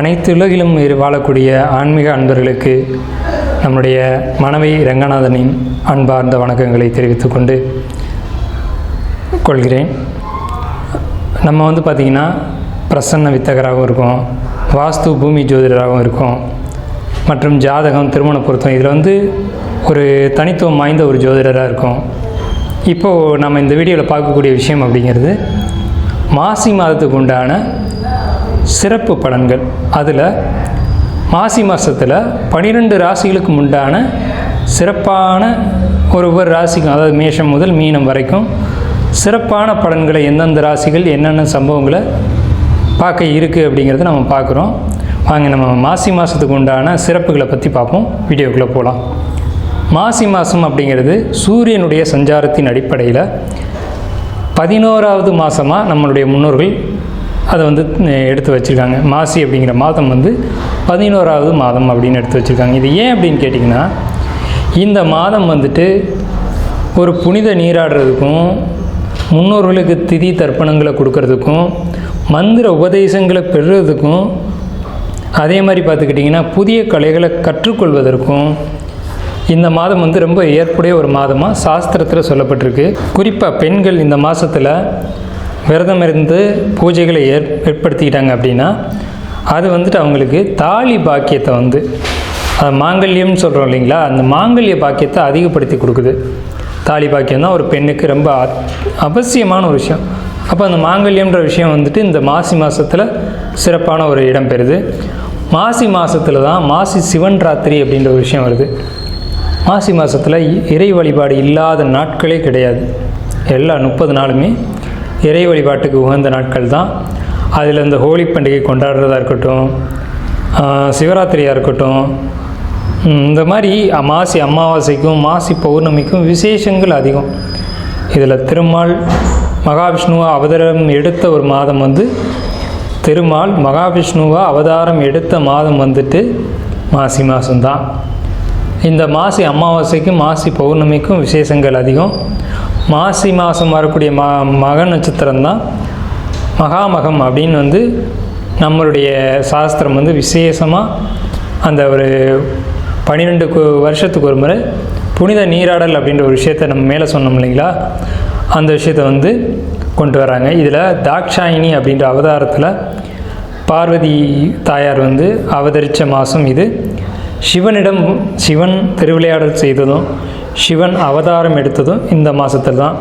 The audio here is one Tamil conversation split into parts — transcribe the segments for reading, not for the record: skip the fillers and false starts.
அனைத்து உலகிலும் வாழக்கூடிய ஆன்மீக அன்பர்களுக்கு நம்முடைய மனைவி ரங்கநாதனின் அன்பார்ந்த வணக்கங்களை தெரிவித்துக் கொண்டு கொள்கிறேன். நம்ம பார்த்திங்கன்னா பிரசன்ன வித்தகராகவும் இருக்கும், வாஸ்து பூமி ஜோதிடராகவும் இருக்கும், மற்றும் ஜாதகம் திருமண பொருத்தம் இதில் ஒரு தனித்துவம் வாய்ந்த ஒரு ஜோதிடராக இருக்கும். இப்போது நம்ம இந்த வீடியோவில் பார்க்கக்கூடிய விஷயம் அப்படிங்கிறது மாசி மாதத்துக்கு உண்டான சிறப்பு பலன்கள். அதில் மாசி மாதத்தில் 12 ராசிகளுக்கு உண்டான சிறப்பான ஒவ்வொரு ராசிக்கும், அதாவது மேஷம் முதல் மீனம் வரைக்கும் சிறப்பான பலன்களை எந்தெந்த ராசிகள் என்னென்ன சம்பவங்களை பார்க்க இருக்குது அப்படிங்கிறத நம்ம பார்க்குறோம். வாங்க நம்ம மாசி மாதத்துக்கு உண்டான சிறப்புகளை பற்றி பார்ப்போம். வீடியோக்குள்ளே போகலாம். மாசி மாதம் அப்படிங்கிறது சூரியனுடைய சஞ்சாரத்தின் அடிப்படையில் 11வது மாதமாக நம்மளுடைய முன்னோர்கள் அதை எடுத்து வச்சுருக்காங்க. மாசி அப்படிங்கிற மாதம் 11வது மாதம் அப்படின்னு எடுத்து வச்சுருக்காங்க. இது ஏன் அப்படின்னு கேட்டிங்கன்னா, இந்த மாதம் ஒரு புனித நீராடுறதுக்கும், முன்னோர்களுக்கு திதி தர்ப்பணங்களை கொடுக்கறதுக்கும், மந்திர உபதேசங்களை பெறுறதுக்கும், அதே மாதிரி பார்த்துக்கிட்டிங்கன்னா புதிய கலைகளை கற்றுக்கொள்வதற்கும் இந்த மாதம் ரொம்ப ஏற்புடைய ஒரு மாதமாக சாஸ்திரத்தில் சொல்லப்பட்டிருக்கு. குறிப்பாக பெண்கள் இந்த மாதத்தில் விரதம் இருந்து பூஜைகளை ஏற்படுத்திக்கிட்டாங்க அப்படின்னா அது அவங்களுக்கு தாலி பாக்கியத்தை அது மாங்கல்யம்னு சொல்கிறோம் இல்லைங்களா, அந்த மாங்கல்ய பாக்கியத்தை அதிகப்படுத்தி கொடுக்குது. தாலி பாக்கியம் தான் ஒரு பெண்ணுக்கு ரொம்ப அவசியமான ஒரு விஷயம். அப்போ அந்த மாங்கல்யம்ன்ற விஷயம் இந்த மாசி மாதத்தில் சிறப்பான ஒரு இடம் பெறுது. மாசி மாதத்தில் தான் மாசி சிவன் ராத்திரி அப்படின்ற ஒரு விஷயம் வருது. மாசி மாதத்தில் இறை வழிபாடு இல்லாத நாட்களே கிடையாது. எல்லா 30 நாளுமே இறை வழிபாட்டுக்கு உகந்த நாட்கள் தான். அதில் இந்த ஹோலி பண்டிகை கொண்டாடுறதா இருக்கட்டும், சிவராத்திரியாக இருக்கட்டும், இந்த மாதிரி மாசி அமாவாசைக்கும் மாசி பௌர்ணமிக்கும் விசேஷங்கள் அதிகம். இதில் திருமால் மகாவிஷ்ணுவாக அவதாரம் எடுத்த ஒரு மாதம் திருமால் மகாவிஷ்ணுவாக அவதாரம் எடுத்த மாதம் மாசி மாதம்தான். இந்த மாசி அமாவாசைக்கும் மாசி பௌர்ணமிக்கும் விசேஷங்கள் அதிகம். மாசி மாதம் வரக்கூடிய மக நட்சத்திரம் தான் மகாமகம் அப்படின்னு நம்மளுடைய சாஸ்திரம் விசேஷமாக அந்த ஒரு 12 வருஷத்துக்கு ஒரு முறை புனித நீராடல் அப்படின்ற ஒரு விஷயத்தை நம்ம மேலே சொன்னோம் இல்லைங்களா, அந்த விஷயத்தை கொண்டு வராங்க. இதில் தாக்ஷாயினி அப்படின்ற அவதாரத்தில் பார்வதி தாயார் அவதரித்த மாதம் இது. சிவன் திருவிளையாடல் செய்ததும் சிவன் அவதாரம் எடுத்ததும் இந்த மாதத்தில் தான்.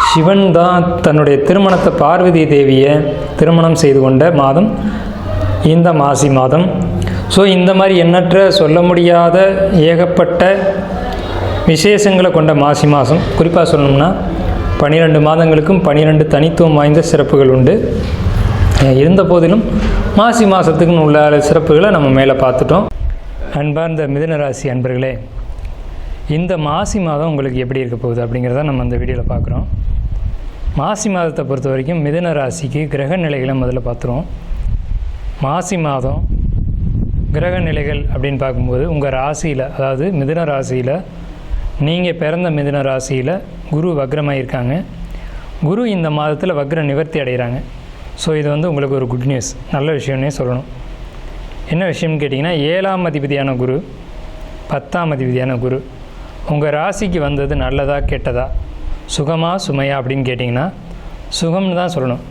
சிவன் தான் தன்னுடைய திருமணத்தை பார்வதி தேவியை திருமணம் செய்து கொண்ட மாதம் இந்த மாசி மாதம். ஸோ இந்த மாதிரி எண்ணற்ற சொல்ல முடியாத ஏகப்பட்ட விசேஷங்களை கொண்ட மாசி மாதம். குறிப்பாக சொல்லணும்னா 12 மாதங்களுக்கும் 12 தனித்துவம் வாய்ந்த சிறப்புகள் உண்டு. இருந்த போதிலும் மாசி மாதத்துக்குன்னு உள்ள சிறப்புகளை நம்ம மேலே பார்த்துட்டோம். அன்பார்ந்த மிதுனராசி அன்பர்களே, இந்த மாசி மாதம் உங்களுக்கு எப்படி இருக்க போகுது அப்படிங்கிறத நம்ம இந்த வீடியோவில் பார்க்குறோம். மாசி மாதத்தை பொறுத்த வரைக்கும் மிதுன ராசிக்கு கிரக நிலைகளை முதல்ல பார்த்துருவோம். மாசி மாதம் கிரக நிலைகள் அப்படின்னு பார்க்கும்போது உங்கள் ராசியில், அதாவது மிதுன ராசியில், நீங்கள் பிறந்த மிதுன ராசியில் குரு வக்ரமாக இருக்காங்க. குரு இந்த மாதத்தில் வக்ர நிவர்த்தி அடைகிறாங்க. ஸோ இது உங்களுக்கு ஒரு குட் நியூஸ், நல்ல விஷயம்னே சொல்லணும். என்ன விஷயம்னு கேட்டிங்கன்னா, 7ஆம் அதிபதியான குரு 10ஆம் அதிபதியான குரு உங்கள் ராசிக்கு வந்தது நல்லதா கெட்டதா, சுகமா சுமையா அப்படின்னு கேட்டிங்கன்னா சுகம்னு தான் சொல்லணும்.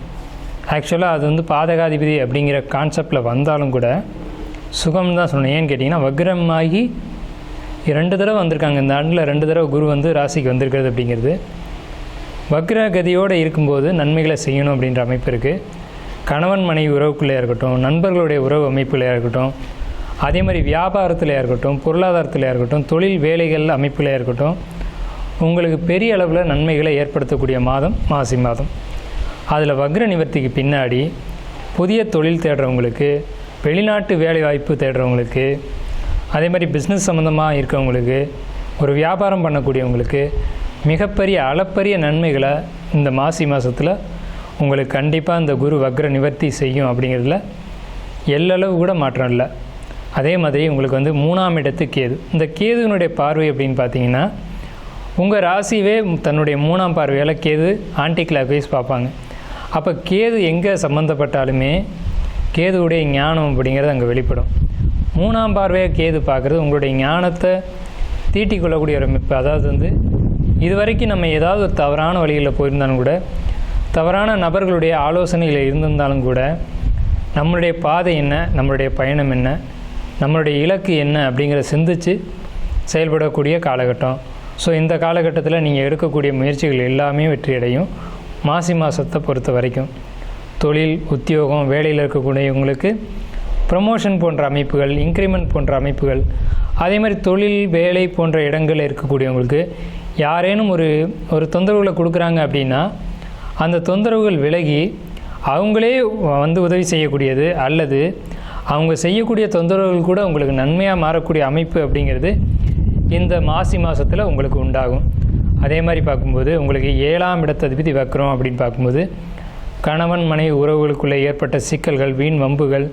ஆக்சுவலாக அது பாதகாதிபதி அப்படிங்கிற கான்செப்டில் வந்தாலும் கூட சுகம்னு தான் சொல்லணும். ஏன்னு கேட்டிங்கன்னா, வக்ரமாகி 2 தடவை வந்திருக்காங்க. இந்த ஆண்டில் 2 தடவை குரு ராசிக்கு வந்திருக்கிறது அப்படிங்கிறது வக்ர கதியோடு இருக்கும்போது நன்மைகளை செய்யணும் அப்படின்ற அமைப்பு இருக்குது. கணவன் மனைவி உறவுக்குள்ளேயா இருக்கட்டும், நண்பர்களுடைய உறவு அமைப்புலையாக இருக்கட்டும், அதே மாதிரி வியாபாரத்திலையாக இருக்கட்டும், பொருளாதாரத்திலையாக இருக்கட்டும், தொழில் வேலைகள் அமைப்புலையாக இருக்கட்டும், உங்களுக்கு பெரிய அளவில் நன்மைகளை ஏற்படுத்தக்கூடிய மாதம் மாசி மாதம். அதில் வக்ர நிவர்த்திக்கு பின்னாடி புதிய தொழில் தேடுறவங்களுக்கு, வெளிநாட்டு வேலை வாய்ப்பு தேடுறவங்களுக்கு, அதே மாதிரி பிஸ்னஸ் சம்மந்தமாக இருக்கவங்களுக்கு, ஒரு வியாபாரம் பண்ணக்கூடியவங்களுக்கு மிகப்பெரிய அளப்பரிய நன்மைகளை இந்த மாசி மாதத்தில் உங்களுக்கு கண்டிப்பாக இந்த குரு வக்ர நிவர்த்தி செய்யும் அப்படிங்கிறதுல எல்லளவு கூட மாற்றம் இல்லை. அதே மாதிரி உங்களுக்கு 3ஆம் இடத்து கேது. இந்த கேதுனுடைய பார்வை அப்படின்னு பார்த்தீங்கன்னா, உங்கள் ராசிவே தன்னுடைய 3ஆம் பார்வையால் கேது ஆன்டி கிளாக்வைஸ் பார்ப்பாங்க. அப்போ கேது எங்கே சம்மந்தப்பட்டாலுமே கேதுவுடைய ஞானம் அப்படிங்கிறது அங்கே வெளிப்படும். 3ஆம் பார்வையாக கேது பார்க்குறது உங்களுடைய ஞானத்தை தீட்டிக் கொள்ளக்கூடிய ஒரு அமைப்பு. அதாவது வந்து இதுவரைக்கும் நம்ம ஏதாவது ஒரு தவறான வழிகளில் போயிருந்தாலும் கூட, தவறான நபர்களுடைய ஆலோசனையில் இருந்திருந்தாலும் கூட, நம்மளுடைய பாதை என்ன, நம்மளுடைய பயணம் என்ன, நம்மளுடைய இலக்கு என்ன அப்படிங்கிறத சிந்தித்து செயல்படக்கூடிய காலகட்டம். ஸோ இந்த காலகட்டத்தில் நீங்கள் எடுக்கக்கூடிய முயற்சிகள் எல்லாமே வெற்றியடையும். மாசி மாதத்தை பொறுத்த வரைக்கும் தொழில், உத்தியோகம், வேலையில் இருக்கக்கூடியவங்களுக்கு ப்ரமோஷன் போன்ற அமைப்புகள், இன்க்ரிமெண்ட் போன்ற அமைப்புகள், அதே மாதிரி தொழில், வேலை போன்ற இடங்களில் இருக்கக்கூடியவங்களுக்கு யாரேனும் ஒரு தொந்தரவுகளை கொடுக்குறாங்க அப்படின்னா அந்த தொந்தரவுகள் விலகி அவங்களே வந்து உதவி செய்யக்கூடியது, அல்லது அவங்க செய்யக்கூடிய தொந்தரவுகள் கூட உங்களுக்கு நன்மையாக மாறக்கூடிய அமைப்பு அப்படிங்கிறது இந்த மாசி மாதத்தில் உங்களுக்கு உண்டாகும். அதே மாதிரி பார்க்கும்போது உங்களுக்கு 7ஆம் இடத்ததிபதி வக்ரம் அப்படின்னு பார்க்கும்போது கணவன் மனைவி உறவுகளுக்குள்ளே ஏற்பட்ட சிக்கல்கள், வீண் வம்புகள்,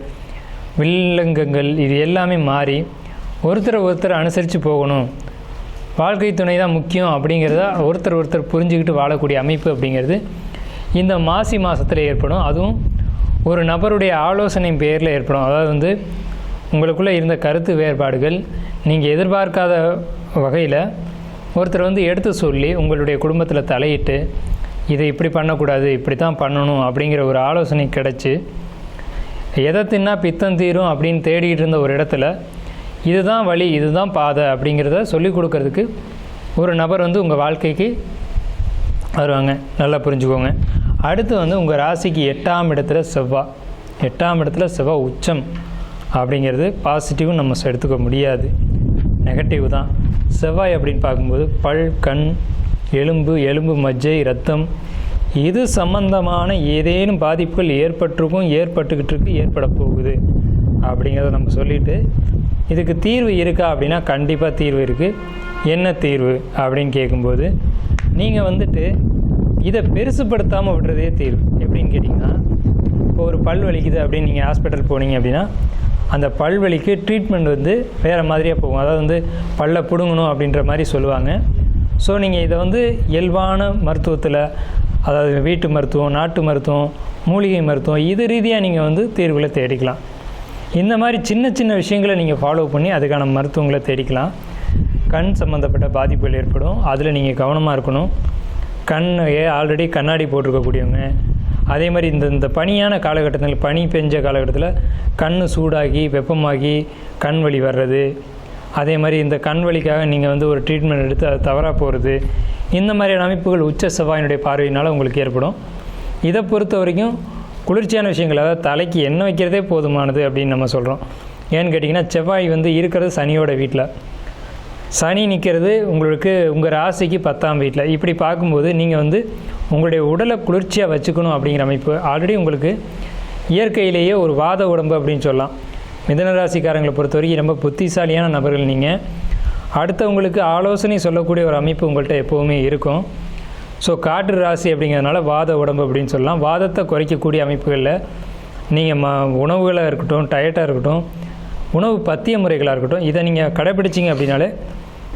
வில்லங்கங்கள் இது எல்லாமே மாறி ஒருத்தர் அனுசரித்து போகணும், வாழ்க்கை துணை தான் முக்கியம் அப்படிங்கிறத ஒருத்தர் புரிஞ்சுக்கிட்டு வாழக்கூடிய அமைப்பு அப்படிங்கிறது இந்த மாசி மாதத்தில் ஏற்படும். அதுவும் ஒரு நபருடைய ஆலோசனை பேரில் ஏற்படும். அதாவது வந்து உங்களுக்குள்ளே இருந்த கருத்து வேறுபாடுகள் நீங்கள் எதிர்பார்க்காத வகையில் ஒருத்தர் வந்து எடுத்து சொல்லி உங்களுடைய குடும்பத்தில் தலையிட்டு இதை இப்படி பண்ணக்கூடாது, இப்படி தான் பண்ணணும் அப்படிங்கிற ஒரு ஆலோசனை கிடச்சி, எதை தின்னா பித்தம் தீரும் அப்படின்னு தேடிகிட்டு இருந்த ஒரு இடத்துல இதுதான் வழி, இதுதான் பாதை அப்படிங்கிறத சொல்லிக் கொடுக்கறதுக்கு ஒரு நபர் வந்து உங்கள் வாழ்க்கைக்கு வருவாங்க. நல்லா புரிஞ்சுக்கோங்க. அடுத்து வந்து உங்கள் ராசிக்கு 8ஆம் இடத்துல செவ்வாய். 8ஆம் இடத்துல செவ்வாய் உச்சம் அப்படிங்கிறது பாசிட்டிவ் நம்ம எடுத்துக்க முடியாது, நெகட்டிவ் தான். செவ்வாய் அப்படின்னு பார்க்கும்போது பல், கண், எலும்பு, மஜ்ஜை, இரத்தம் இது சம்பந்தமான ஏதேனும் பாதிப்புகள் ஏற்பட்டுக்கிட்டு இருக்கு, ஏற்பட போகுது அப்படிங்கிறத நம்ம சொல்லிவிட்டு இதுக்கு தீர்வு இருக்கா அப்படின்னா கண்டிப்பாக தீர்வு இருக்குது. என்ன தீர்வு அப்படின்னு கேட்கும்போது நீங்கள் வந்துட்டு இதை பெருசுப்படுத்தாமல் விடுறதே தீர்வு. எப்படின்னு கேட்டிங்கன்னா, இப்போ ஒரு பல் வலிக்குது அப்படின்னு நீங்கள் ஹாஸ்பிட்டல் போனீங்க அப்படின்னா அந்த பல்வலிக்கு ட்ரீட்மெண்ட் வந்து வேறு மாதிரியாக போகும். அதாவது வந்து பல்லை பிடுங்கணும் அப்படின்ற மாதிரி சொல்லுவாங்க. ஸோ நீங்கள் இதை வந்து இயல்பான மருத்துவத்தில், அதாவது வீட்டு மருத்துவம், நாட்டு மருத்துவம், மூலிகை மருத்துவம் இது ரீதியாக நீங்கள் வந்து தீர்வுகளை தேடிக்கலாம். இந்த மாதிரி சின்ன விஷயங்களை நீங்கள் ஃபாலோ பண்ணி அதுக்கான மருத்துவங்களை தேடிக்கலாம். கண் சம்மந்தப்பட்ட பாதிப்புகள் ஏற்படும், அதில் நீங்கள் கவனமாக இருக்கணும். ஆல்ரெடி கண்ணாடி போட்டிருக்கக்கூடியவங்க, அதே மாதிரி இந்த பனியான காலகட்டத்தில், பனி பெஞ்ச காலகட்டத்தில் கண் சூடாகி வெப்பமாகி கண் வலி வர்றது, அதே மாதிரி இந்த கண் வலிக்காக நீங்கள் வந்து ஒரு ட்ரீட்மெண்ட் எடுத்து அது தவறாக போகிறது, இந்த மாதிரியான அமைப்புகள் உச்ச செவ்வாயினுடைய பார்வையினால் உங்களுக்கு ஏற்படும். இதை பொறுத்த வரைக்கும் குளிர்ச்சியான விஷயங்கள், அதாவது தலைக்கு எண்ணெய் வைக்கிறதே போதுமானது அப்படின்னு நம்ம சொல்கிறோம். ஏன்னு கேட்டிங்கன்னா, செவ்வாய் வந்து இருக்கிறது சனியோட வீட்டில், சனி நிற்கிறது உங்களுக்கு உங்கள் ராசிக்கு 10ஆம் வீட்டில். இப்படி பார்க்கும்போது நீங்கள் வந்து உங்களுடைய உடலை குளிர்ச்சியாக வச்சுக்கணும் அப்படிங்கிற அமைப்பு. ஆல்ரெடி உங்களுக்கு இயற்கையிலேயே ஒரு வாத உடம்பு அப்படின்னு சொல்லலாம். மிதுன ராசிக்காரங்களை பொறுத்த வரைக்கும் ரொம்ப புத்திசாலியான நபர்கள் நீங்கள். அடுத்தவங்களுக்கு ஆலோசனை சொல்லக்கூடிய ஒரு அமைப்பு உங்கள்கிட்ட எப்போவுமே இருக்கும். ஸோ காற்று ராசி அப்படிங்கிறதுனால வாத உடம்பு அப்படின்னு சொல்லலாம். வாதத்தை குறைக்கக்கூடிய அமைப்புகளில் நீங்கள் உணவுகளாக இருக்கட்டும், டயட்டாக இருக்கட்டும், உணவு பத்திய முறைகளாக இருக்கட்டும், இதை நீங்கள் கடைப்பிடிச்சிங்க அப்படின்னாலே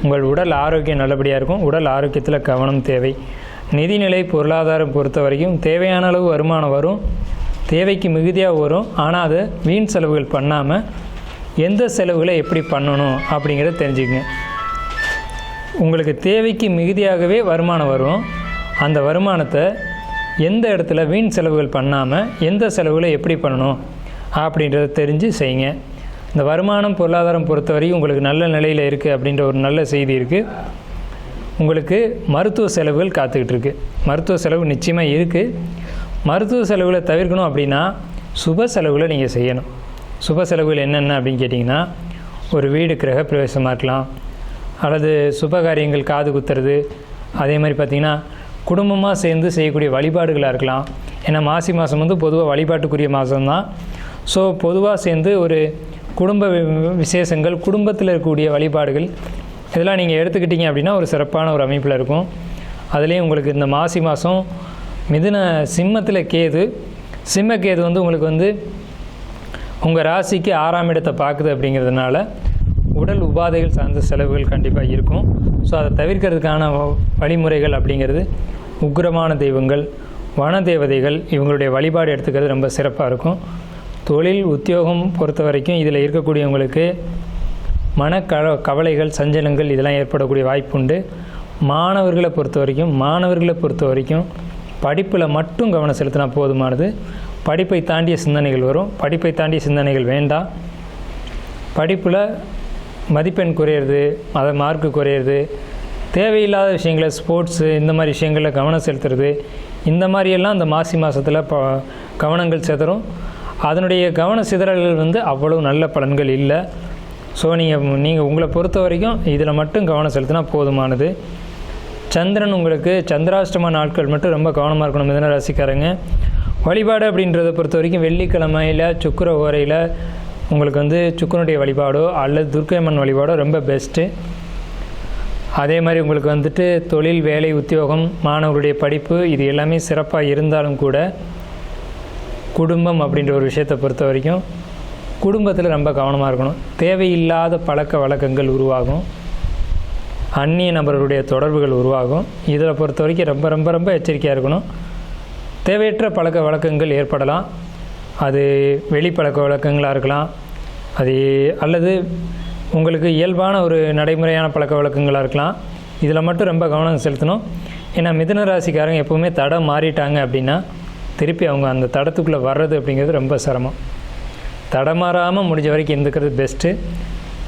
உங்கள் உடல் ஆரோக்கியம் நல்லபடியாக இருக்கும். உடல் ஆரோக்கியத்தில் கவனம் தேவை. நிதிநிலை, பொருளாதாரம் பொறுத்த வரைக்கும் தேவையான அளவு வருமானம் வரும், தேவைக்கு மிகுதியாக வரும். ஆனால் அதை வீண் செலவுகள் பண்ணாமல் எந்த செலவுகளை எப்படி பண்ணணும் அப்படிங்கிறத தெரிஞ்சுக்கங்க. உங்களுக்கு தேவைக்கு மிகுதியாகவே வருமானம் வரும். அந்த வருமானத்தை எந்த இடத்துல வீண் செலவுகள் பண்ணாமல் எந்த செலவுகளை எப்படி பண்ணணும் அப்படின்றத தெரிஞ்சு செய்யுங்க. இந்த வருமானம், பொருளாதாரம் பொறுத்த வரைக்கும் உங்களுக்கு நல்ல நிலையில் இருக்குது அப்படின்ற ஒரு நல்ல செய்தி இருக்குது. உங்களுக்கு மருத்துவ செலவுகள் காத்துக்கிட்டு இருக்குது. மருத்துவ செலவு நிச்சயமாக இருக்குது. மருத்துவ செலவுகளை தவிர்க்கணும் அப்படின்னா சுப செலவுகளை நீங்கள் செய்யணும். சுப செலவுகள் என்னென்ன அப்படின்னு கேட்டிங்கன்னா, ஒரு வீடு கிரக பிரவேசமாக இருக்கலாம், அல்லது சுப காரியங்கள் காது குத்துறது, அதே மாதிரி பார்த்திங்கன்னா குடும்பமாக சேர்ந்து செய்யக்கூடிய வழிபாடுகளாக இருக்கலாம். ஏன்னா மாசி மாதம் வந்து பொதுவாக வழிபாட்டுக்குரிய மாதம்தான். ஸோ பொதுவாக சேர்ந்து ஒரு குடும்ப விசேஷங்கள், குடும்பத்தில் இருக்கக்கூடிய வழிபாடுகள் இதெல்லாம் நீங்கள் எடுத்துக்கிட்டிங்க அப்படின்னா ஒரு சிறப்பான ஒரு அமைப்பில் இருக்கும். அதுலேயும் உங்களுக்கு இந்த மாசி மாதம் மிதுன சிம்மத்தில் கேது, சிம்ம கேது வந்து உங்களுக்கு வந்து உங்கள் ராசிக்கு 6ஆம் இடத்தை பார்க்குது அப்படிங்கிறதுனால உடல் உபாதைகள் சார்ந்த செலவுகள் கண்டிப்பாக இருக்கும். ஸோ அதை தவிர்க்கிறதுக்கான வழிமுறைகள் அப்படிங்கிறது உக்கிரமான தெய்வங்கள், வன தேவதைகள், இவங்களுடைய வழிபாடு எடுத்துக்கிறது ரொம்ப சிறப்பாக இருக்கும். தொழில் உத்தியோகம் பொறுத்த வரைக்கும் இதில் இருக்கக்கூடியவங்களுக்கு கவலைகள் சஞ்சலங்கள் இதெல்லாம் ஏற்படக்கூடிய வாய்ப்பு உண்டு. மாணவர்களை பொறுத்த வரைக்கும் படிப்பில் மட்டும் கவனம் செலுத்தினா போதுமானது. படிப்பை தாண்டிய சிந்தனைகள் வரும். படிப்பை தாண்டிய சிந்தனைகள் வேண்டாம். படிப்பில் மதிப்பெண் குறையிறது, அதை மார்க்கு குறையிறது, தேவையில்லாத விஷயங்களை ஸ்போர்ட்ஸு இந்த மாதிரி விஷயங்களில் கவனம் செலுத்துறது, இந்த மாதிரியெல்லாம் அந்த மாசி மாதத்தில் கவனங்கள் சிதறும். அதனுடைய கவன சிதறல்கள் அவ்வளோ நல்ல பலன்கள் இல்லை. ஸோ நீங்கள் உங்களை பொறுத்த வரைக்கும் இதில் மட்டும் கவனம் செலுத்தினா போதுமானது. சந்திரன் உங்களுக்கு சந்திராஷ்டம நாட்கள் மட்டும் ரொம்ப கவனமாக இருக்கணும் மிதுன ராசிக்காரங்க. வழிபாடு அப்படின்றத பொறுத்த வரைக்கும் வெள்ளிக்கிழமையில் சுக்கிர ஓரையில் உங்களுக்கு சுக்கிரனுடைய வழிபாடோ அல்லது துர்க்கையம்மன் வழிபாடோ ரொம்ப பெஸ்ட்டு. அதே மாதிரி உங்களுக்கு தொழில், வேலை, உத்தியோகம், மாணவர்களுடைய படிப்பு இது எல்லாமே சிறப்பாக இருந்தாலும் கூட குடும்பம் அப்படின்ற ஒரு விஷயத்தை பொறுத்த வரைக்கும் குடும்பத்தில் ரொம்ப கவனமாக இருக்கணும். தேவையில்லாத பழக்க வழக்கங்கள் உருவாகும். அந்நிய நபர்களுடைய தொடர்புகள் உருவாகும். இதில் பொறுத்த வரைக்கும் ரொம்ப ரொம்ப ரொம்ப எச்சரிக்கையாக இருக்கணும். தேவையற்ற பழக்க வழக்கங்கள் ஏற்படலாம். அது வெளிப்பழக்க வழக்கங்களாக இருக்கலாம், அது அல்லது உங்களுக்கு இயல்பான ஒரு நடைமுறையான பழக்க வழக்கங்களாக இருக்கலாம். இதில் மட்டும் ரொம்ப கவனம் செலுத்தணும். ஏன்னா மிதுன ராசிக்காரங்க எப்போவுமே தடம் மாறிட்டாங்க அப்படின்னா திருப்பி அவங்க அந்த தடத்துக்குள்ளே வர்றது அப்படிங்கிறது ரொம்ப சிரமம். தடமாறாமல் முடிஞ்ச வரைக்கும் இருந்துக்கிறது பெஸ்ட்டு.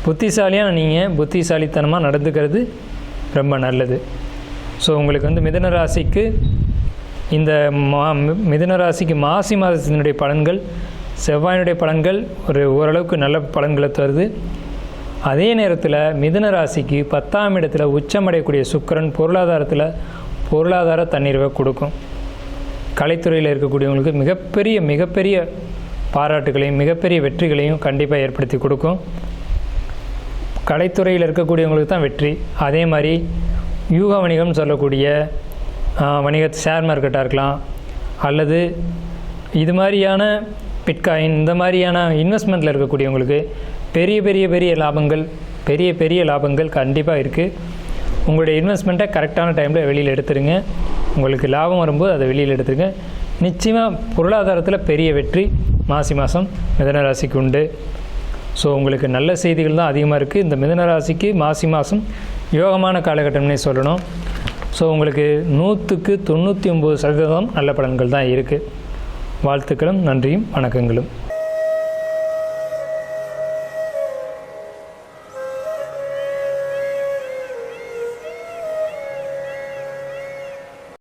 புத்திசாலியாக நீங்கள் புத்திசாலித்தனமாக நடந்துக்கிறது ரொம்ப நல்லது. ஸோ உங்களுக்கு மிதுன ராசிக்கு இந்த மிதுன ராசிக்கு மாசி மாதத்தினுடைய பலன்கள், செவ்வாயினுடைய பலன்கள் ஓரளவுக்கு நல்ல பலன்களை தருது. அதே நேரத்தில் மிதுன ராசிக்கு 10ஆம் இடத்துல உச்சமடையக்கூடிய சுக்கிரன் பொருளாதார தன்னிறைவை கொடுக்கும். கலைத்துறையில் இருக்கக்கூடியவங்களுக்கு மிகப்பெரிய பாராட்டுகளையும் மிகப்பெரிய வெற்றிகளையும் கண்டிப்பாக ஏற்படுத்தி கொடுக்கும். கலைத்துறையில் இருக்கக்கூடியவங்களுக்கு தான் வெற்றி. அதே மாதிரி யூக வணிகம் சொல்லக்கூடிய ஷேர் மார்க்கெட்டாக இருக்கலாம், அல்லது இது மாதிரியான பிட்காயின் இந்த மாதிரியான இன்வெஸ்ட்மெண்ட்டில் இருக்கக்கூடியவங்களுக்கு பெரிய லாபங்கள் கண்டிப்பாக இருக்குது. உங்களுடைய இன்வெஸ்ட்மெண்ட்டை கரெக்டான டைமில் வெளியில் எடுத்துருங்க. உங்களுக்கு லாபம் வரும்போது அதை வெளியில் எடுத்துருங்க. நிச்சயமாக பொருளாதாரத்தில் பெரிய வெற்றி மாசி மாதம் மிதுன ராசிக்கு உண்டு. ஸோ உங்களுக்கு நல்ல செய்திகள் தான் அதிகமாக இருக்குது. இந்த மிதுன ராசிக்கு மாசி மாதம் யோகமான காலகட்டம்னே சொல்லணும். ஸோ உங்களுக்கு 100க்கு 99% நல்ல பலன்கள் தான் இருக்குது. வாழ்த்துக்களும் நன்றியும் வணக்கங்களும்.